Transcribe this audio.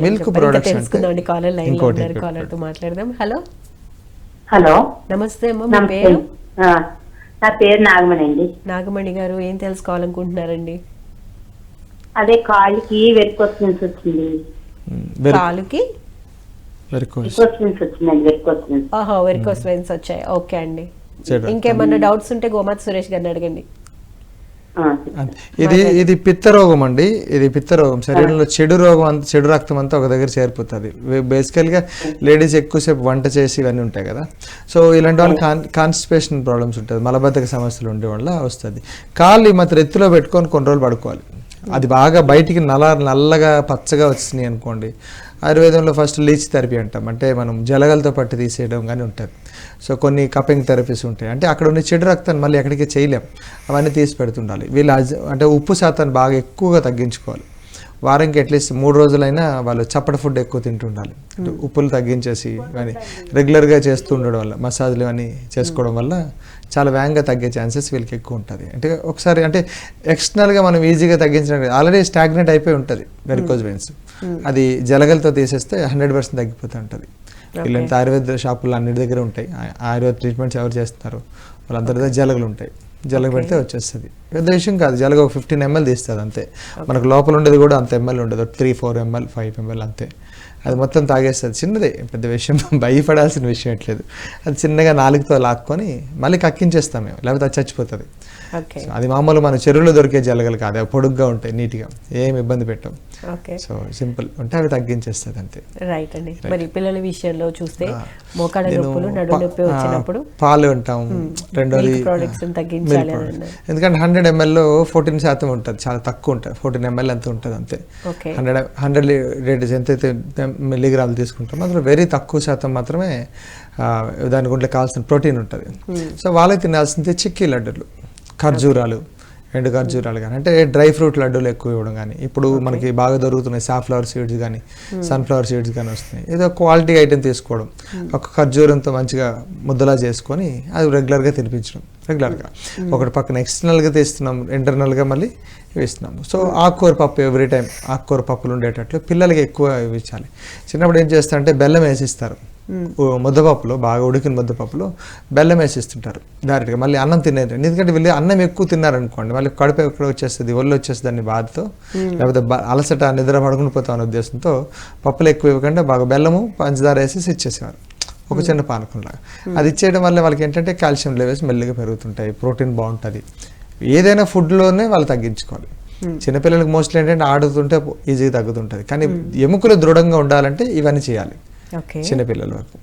Milk products తెలుసుకుందాం. Caller line లో ఉన్నారు, కాలర్ తో మాట్లాడదాం. హలో హలో నమస్తే అమ్మ, మీ పేరు? నా పేరు నాగమణి అండి. నాగమణి గారు, ఏం తెలుసుకోవాలనుకుంటున్నారండి? అదే కాళ్ళకి వెరికోసిన్స్ వచ్చింది. కాలుకి వెరికోసిన్స్ వచ్చిందండి. వెరికోసిన్స్. ఓహో, వెరికోస్ వెయిన్స్ వచ్చాయి. ఓకే అండి. ఇంకేమన్నా డౌట్స్ ఉంటే గోమాత సురేష్ గారిని అడగండి. ఇది పిత్త రోగం అండి. ఇది పిత్త రోగం, శరీరంలో చెడు రోగం అంతా, చెడు రక్తం అంతా ఒక దగ్గర చేరిపోతుంది. బేసికల్గా లేడీస్ ఎక్కువసేపు వంట చేసి ఇవన్నీ ఉంటాయి కదా, సో ఇలాంటి వాళ్ళు కాన్స్టిపేషన్ ప్రాబ్లమ్స్ ఉంటుంది, మలబద్ధక సమస్యలు ఉండే వల్ల వస్తుంది. కాళ్ళు ఈ మాత్రం ఎత్తులో పెట్టుకొని కొన్ని రోజులు పడుకోవాలి. అది బాగా బయటికి నల్లగా పచ్చగా వచ్చినాయి అనుకోండి, ఆయుర్వేదంలో ఫస్ట్ లీచ్ థెరపీ అంటాం, అంటే మనం జలగలతో పట్టి తీసేయడం కానీ ఉంటుంది. సో కొన్ని కపింగ్ థెరపీస్ ఉంటాయి, అంటే అక్కడ ఉన్న చెడు రక్తాన్ని మళ్ళీ ఎక్కడికి చేయలేం, అవన్నీ తీసి పెడుతుండాలి. వీళ్ళు అంటే ఉప్పు శాతాన్ని బాగా ఎక్కువగా తగ్గించుకోవాలి. వారానికి అట్లీస్ట్ 3 రోజులైనా వాళ్ళు చప్పటి ఫుడ్ ఎక్కువ తింటుండాలి. అంటే ఉప్పులు తగ్గించేసి కానీ రెగ్యులర్గా చేస్తూ ఉండడం వల్ల, మసాజ్లు ఇవన్నీ చేసుకోవడం వల్ల చాలా వేగంగా తగ్గే ఛాన్సెస్ వీళ్ళకి ఎక్కువ ఉంటుంది. అంటే ఒకసారి అంటే ఎక్స్టర్నల్గా మనం ఈజీగా తగ్గించడానికి ఆల్రెడీ స్టాగ్నెట్ అయిపోయి ఉంటుంది వెరికోజ్ వెయిన్స్, అది జలగలతో తీసేస్తే 100% తగ్గిపోతూ ఉంటుంది. వీళ్ళంతా ఆయుర్వేద షాపుల్లో అన్నిటి దగ్గర ఉంటాయి. ఆయుర్వేద ట్రీట్మెంట్స్ ఎవరు చేస్తున్నారు వాళ్ళందరి దగ్గర జలగలు ఉంటాయి. జలగ పెడితే వచ్చేస్తుంది. పెద్ద విషయం కాదు, జలగ ఒక 15 ml తీస్తుంది అంతే. మనకు లోపల ఉండేది కూడా అంత ఎంఎల్ ఉండదు, 3-4 ml 5 ml అంతే. అది మొత్తం తాగేస్తుంది. చిన్నదే, పెద్ద విషయం, భయపడాల్సిన విషయం ఎట్లేదు. అది చిన్నగా నాలుగుతో లాక్కొని మళ్ళీ కక్కించేస్తాం మేము, లేకపోతే అది చచ్చిపోతుంది. అది మామూలు మన చెరువులో దొరికే జలగలు కాదు, అవి పొడుగ్గా ఉంటాయి, నీట్గా, ఏం ఇబ్బంది పెట్టాం. సో సింపుల్ ఉంటే అవి తగ్గించేస్తుంది అంతే. రైట్ అండి. మరి పిల్లల విషయంలో చూస్తే మోకాళ్ళ నొప్పులు, నడుము నొప్పి వచ్చినప్పుడు పాలు ఉంటాం. రెండోది ఎందుకంటే 100 ml 14% ఉంటుంది, చాలా తక్కువ ఉంటుంది. 14 ml అంత ఉంటుంది అంతే. 100 రేట్ ఎంతైతే మిల్లీగ్రాములు తీసుకుంటాం, అందులో వెరీ తక్కువ శాతం మాత్రమే దాని గుంట్లో కావాల్సిన ప్రోటీన్ ఉంటుంది. సో వాళ్ళకి తినాల్సింది చిక్కీ లడ్డూలు, ఖర్జూరాలు, ఎండు ఖర్జూరాలు కానీ, అంటే డ్రై ఫ్రూట్ లడ్డూలు ఎక్కువ ఇవ్వడం కానీ. ఇప్పుడు మనకి బాగా దొరుకుతున్నాయి సాఫ్లవర్ సీడ్స్ కానీ, సన్ఫ్లవర్ సీడ్స్ కానీ వస్తున్నాయి. ఏదో క్వాలిటీ ఐటెం తీసుకోవడం, ఒక ఖర్జూరంతో మంచిగా ముద్దలా చేసుకొని అది రెగ్యులర్గా తినిపించడం. రెగ్యులర్గా ఒకటి పక్కన ఎక్స్టర్నల్గా తీస్తున్నాం, ఇంటర్నల్గా మళ్ళీ ఇస్తున్నాము. సో ఆకుకూర పప్పు ఎవ్రీ టైం ఆకుకూర పప్పులు ఉండేటట్లు పిల్లలకి ఎక్కువ ఇవ్వాలి. చిన్నప్పుడు ఏం చేస్తారంటే బెల్లం వేసిస్తారు ముద్దపప్పులో, బాగా ఉడికిన ముద్దపప్పులో బెల్లం వేసిస్తుంటారు డైరెక్ట్గా. మళ్ళీ అన్నం తినేది, ఎందుకంటే వీళ్ళు అన్నం ఎక్కువ తిన్నారనుకోండి మళ్ళీ కడుపు ఎక్కడ వచ్చేస్తుంది, ఒళ్ళు వచ్చేస్తుంది అన్ని బాధతో, లేకపోతే అలసట నిద్ర పడుకుని పోతామనే ఉద్దేశంతో పప్పులు ఎక్కువ ఇవ్వకుండా బాగా బెల్లము పంచదార వేసేసి ఇచ్చేసేవారు ఒక చిన్న పానకంలాగా. అది ఇచ్చేయడం వల్ల వాళ్ళకి ఏంటంటే కాల్షియం లెవెల్స్ మెల్లిగా పెరుగుతుంటాయి, ప్రోటీన్ బాగుంటుంది. ఏదైనా ఫుడ్లోనే వాళ్ళు తగ్గించుకోవాలి. చిన్నపిల్లలకి మోస్ట్లీ ఏంటంటే ఆడుతుంటే ఈజీగా తగ్గుతుంటుంది, కానీ ఎముకలు దృఢంగా ఉండాలంటే ఇవన్నీ చేయాలి చిన్నపిల్లల వరకు.